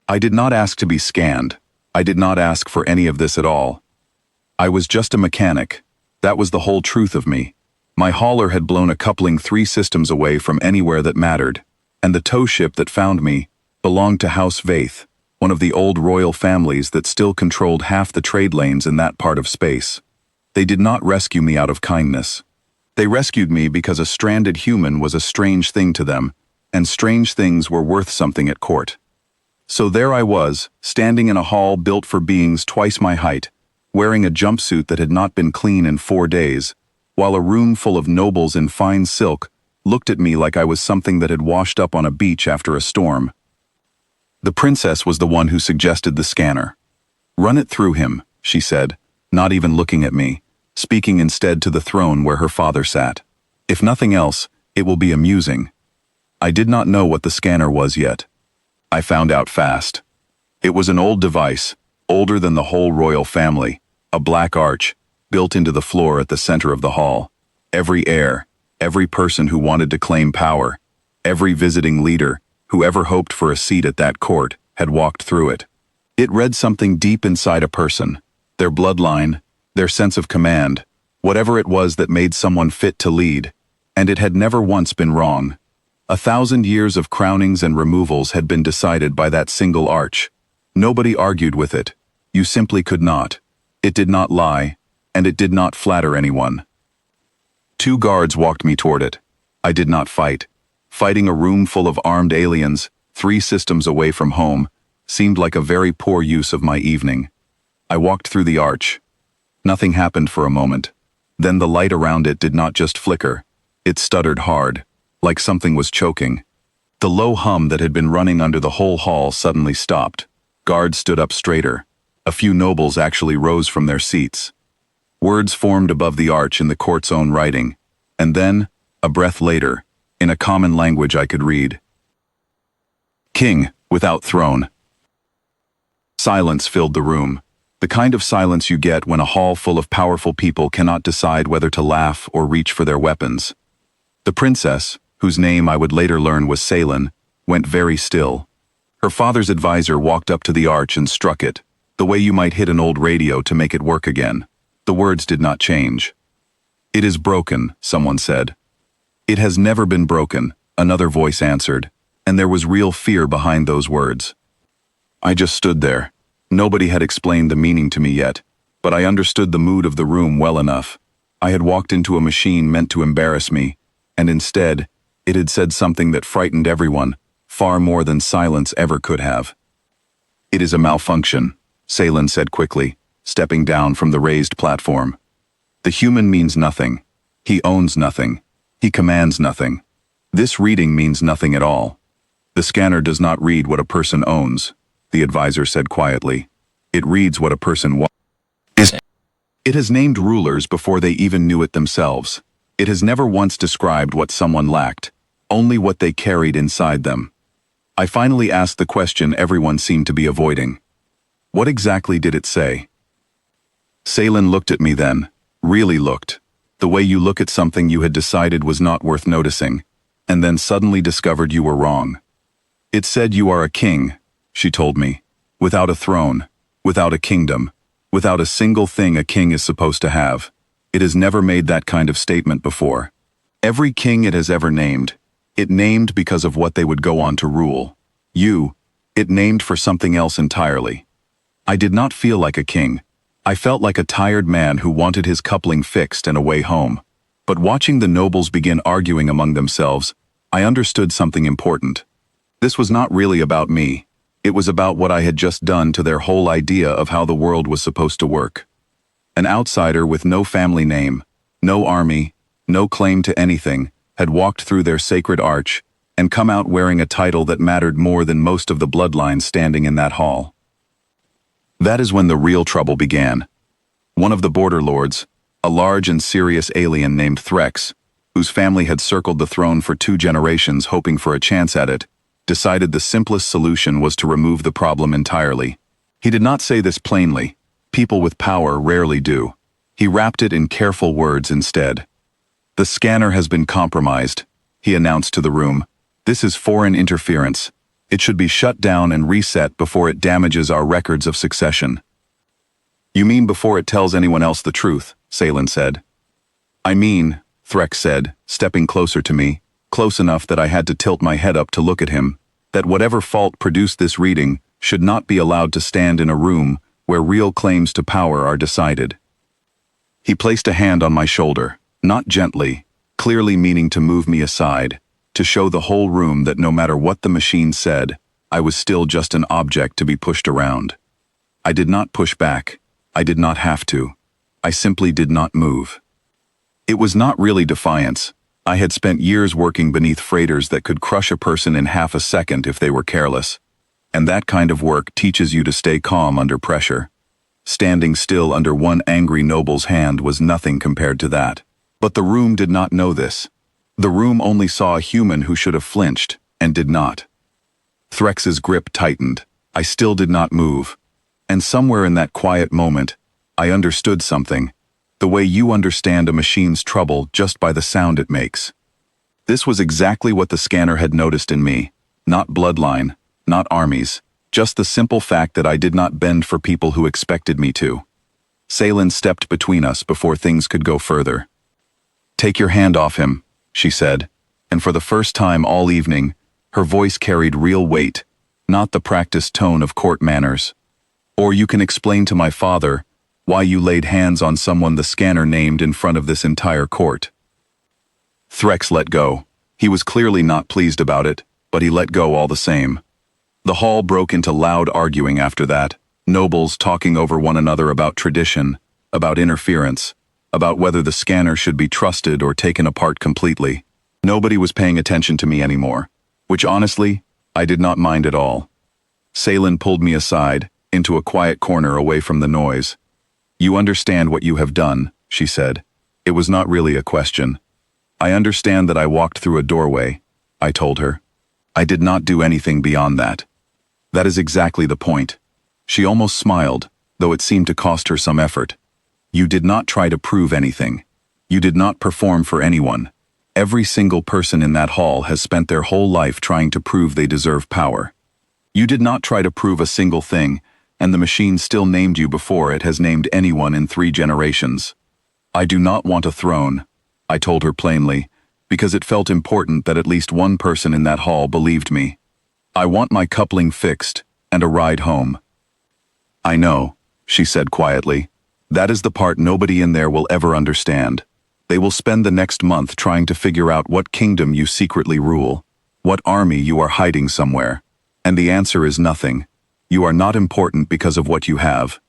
I did not ask to be scanned. I did not ask for any of this at all. I was just a mechanic. That was the whole truth of me. My hauler had blown a coupling 3 systems away from anywhere that mattered, and the tow ship that found me belonged to House Vaith, one of the old royal families that still controlled half the trade lanes in that part of space. They did not rescue me out of kindness. They rescued me because a stranded human was a strange thing to them, and strange things were worth something at court. So there I was, standing in a hall built for beings twice my height, wearing a jumpsuit that had not been clean in 4 days, while a room full of nobles in fine silk looked at me like I was something that had washed up on a beach after a storm. The princess was the one who suggested the scanner. "Run it through him," she said, not even looking at me, speaking instead to the throne where her father sat. "If nothing else, it will be amusing." I did not know what the scanner was yet. I found out fast. It was an old device, older than the whole royal family, a black arch, built into the floor at the center of the hall. Every heir, every person who wanted to claim power, every visiting leader who ever hoped for a seat at that court had walked through it. It read something deep inside a person, their bloodline, their sense of command, whatever it was that made someone fit to lead, and it had never once been wrong. 1,000 years of crownings and removals had been decided by that single arch. Nobody argued with it. You simply could not. It did not lie, and it did not flatter anyone. 2 guards walked me toward it. I did not fight. Fighting a room full of armed aliens, 3 systems away from home, seemed like a very poor use of my evening. I walked through the arch. Nothing happened for a moment. Then the light around it did not just flicker. It stuttered hard, like something was choking. The low hum that had been running under the whole hall suddenly stopped. Guards stood up straighter. A few nobles actually rose from their seats. Words formed above the arch in the court's own writing, and then, a breath later, in a common language I could read. "King, without throne." Silence filled the room, the kind of silence you get when a hall full of powerful people cannot decide whether to laugh or reach for their weapons. The princess, whose name I would later learn was Salen, went very still. Her father's advisor walked up to the arch and struck it, the way you might hit an old radio to make it work again. The words did not change. "It is broken," someone said. "It has never been broken," another voice answered, and there was real fear behind those words. I just stood there. Nobody had explained the meaning to me yet, but I understood the mood of the room well enough. I had walked into a machine meant to embarrass me, and instead, it had said something that frightened everyone, far more than silence ever could have. "It is a malfunction," Salen said quickly, stepping down from the raised platform. "The human means nothing. He owns nothing. He commands nothing. This reading means nothing at all. The scanner does not read what a person owns," the advisor said quietly. "It reads what a person is." It has named rulers before they even knew it themselves. It has never once described what someone lacked, only what they carried inside them. I finally asked the question everyone seemed to be avoiding. What exactly did it say? Salen looked at me then, really looked, the way you look at something you had decided was not worth noticing, and then suddenly discovered you were wrong. "It said you are a king," she told me, "without a throne, without a kingdom, without a single thing a king is supposed to have. It has never made that kind of statement before. Every king it has ever named, it named because of what they would go on to rule. You, it named for something else entirely. I did not feel like a king. I felt like a tired man who wanted his coupling fixed and a way home. But watching the nobles begin arguing among themselves, I understood something important. This was not really about me. It was about what I had just done to their whole idea of how the world was supposed to work. An outsider with no family name, no army, no claim to anything, had walked through their sacred arch and come out wearing a title that mattered more than most of the bloodlines standing in that hall. That is when the real trouble began. One of the border lords, a large and serious alien named Threx, whose family had circled the throne for 2 generations hoping for a chance at it, decided the simplest solution was to remove the problem entirely. He did not say this plainly. People with power rarely do. He wrapped it in careful words instead. "The scanner has been compromised," he announced to the room. "This is foreign interference. It should be shut down and reset before it damages our records of succession. You mean before it tells anyone else the truth, Salen said. I mean, Threx said, stepping closer to me, close enough that I had to tilt my head up to look at him, that whatever fault produced this reading should not be allowed to stand in a room where real claims to power are decided. He placed a hand on my shoulder, not gently, clearly meaning to move me aside, to show the whole room that no matter what the machine said, I was still just an object to be pushed around. I did not push back. I did not have to. I simply did not move. It was not really defiance. I had spent years working beneath freighters that could crush a person in half a second if they were careless. And that kind of work teaches you to stay calm under pressure. Standing still under one angry noble's hand was nothing compared to that. But the room did not know this. The room only saw a human who should have flinched, and did not. Threx's grip tightened. I still did not move. And somewhere in that quiet moment, I understood something. The way you understand a machine's trouble just by the sound it makes. This was exactly what the scanner had noticed in me. Not bloodline, not armies, just the simple fact that I did not bend for people who expected me to. Salen stepped between us before things could go further. Take your hand off him, she said, and for the first time all evening, her voice carried real weight, not the practiced tone of court manners. Or you can explain to my father why you laid hands on someone the scanner named in front of this entire court. Threx let go. He was clearly not pleased about it, but he let go all the same. The hall broke into loud arguing after that, nobles talking over one another about tradition, about interference, about whether the scanner should be trusted or taken apart completely. Nobody was paying attention to me anymore, which honestly, I did not mind at all. Salen pulled me aside, into a quiet corner away from the noise. You understand what you have done, she said. It was not really a question. I understand that I walked through a doorway, I told her. I did not do anything beyond that. That is exactly the point. She almost smiled, though it seemed to cost her some effort. You did not try to prove anything. You did not perform for anyone. Every single person in that hall has spent their whole life trying to prove they deserve power. You did not try to prove a single thing, and the machine still named you before it has named anyone in 3 generations. I do not want a throne, I told her plainly, because it felt important that at least one person in that hall believed me. I want my coupling fixed, and a ride home. I know, she said quietly. That is the part nobody in there will ever understand. They will spend the next month trying to figure out what kingdom you secretly rule, what army you are hiding somewhere. And the answer is nothing. You are not important because of what you have.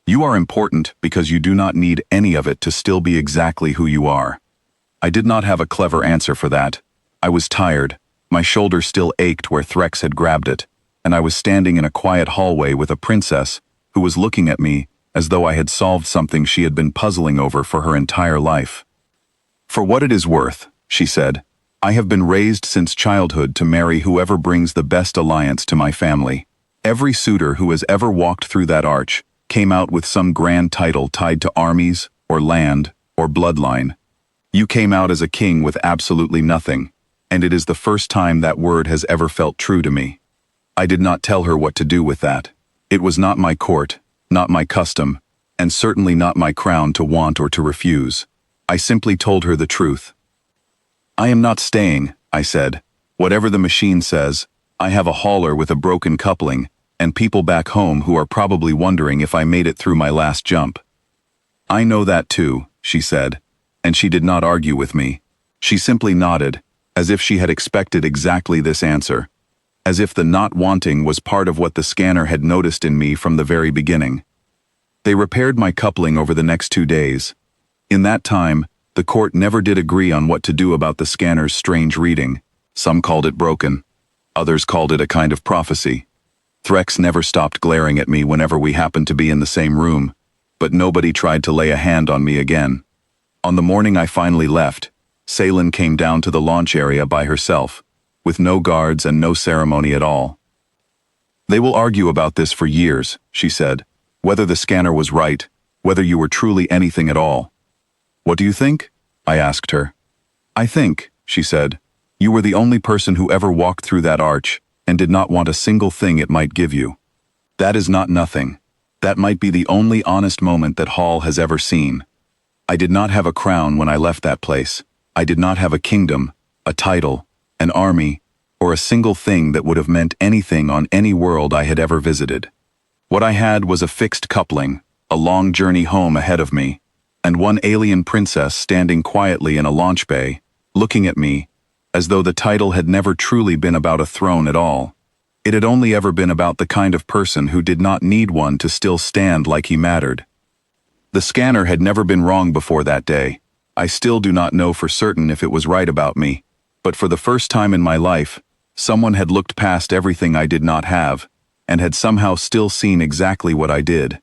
You are important because you do not need any of it to still be exactly who you are. I did not have a clever answer for that. I was tired. My shoulder still ached where Threx had grabbed it, and I was standing in a quiet hallway with a princess who was looking at me as though I had solved something she had been puzzling over for her entire life. For what it is worth, she said, I have been raised since childhood to marry whoever brings the best alliance to my family. Every suitor who has ever walked through that arch came out with some grand title tied to armies, or land, or bloodline. You came out as a king with absolutely nothing, and it is the first time that word has ever felt true to me. I did not tell her what to do with that. It was not my court, not my custom, and certainly not my crown to want or to refuse. I simply told her the truth. I am not staying, I said. Whatever the machine says, I have a hauler with a broken coupling, and people back home who are probably wondering if I made it through my last jump. I know that too, she said, and she did not argue with me. She simply nodded, as if she had expected exactly this answer, as if the not wanting was part of what the scanner had noticed in me from the very beginning. They repaired my coupling over the next 2 days. In that time, the court never did agree on what to do about the scanner's strange reading. Some called it broken. Others called it a kind of prophecy. Threx never stopped glaring at me whenever we happened to be in the same room, but nobody tried to lay a hand on me again. On the morning I finally left, Salen came down to the launch area by herself, with no guards and no ceremony at all. They will argue about this for years, she said, whether the scanner was right, whether you were truly anything at all. What do you think? I asked her. I think, she said, you were the only person who ever walked through that arch, and did not want a single thing it might give you. That is not nothing. That might be the only honest moment that Hall has ever seen. I did not have a crown when I left that place. I did not have a kingdom, a title, an army, or a single thing that would have meant anything on any world I had ever visited. What I had was a fixed coupling, a long journey home ahead of me, and one alien princess standing quietly in a launch bay, looking at me, as though the title had never truly been about a throne at all. It had only ever been about the kind of person who did not need one to still stand like he mattered. The scanner had never been wrong before that day. I still do not know for certain if it was right about me, but for the first time in my life, someone had looked past everything I did not have, and had somehow still seen exactly what I did.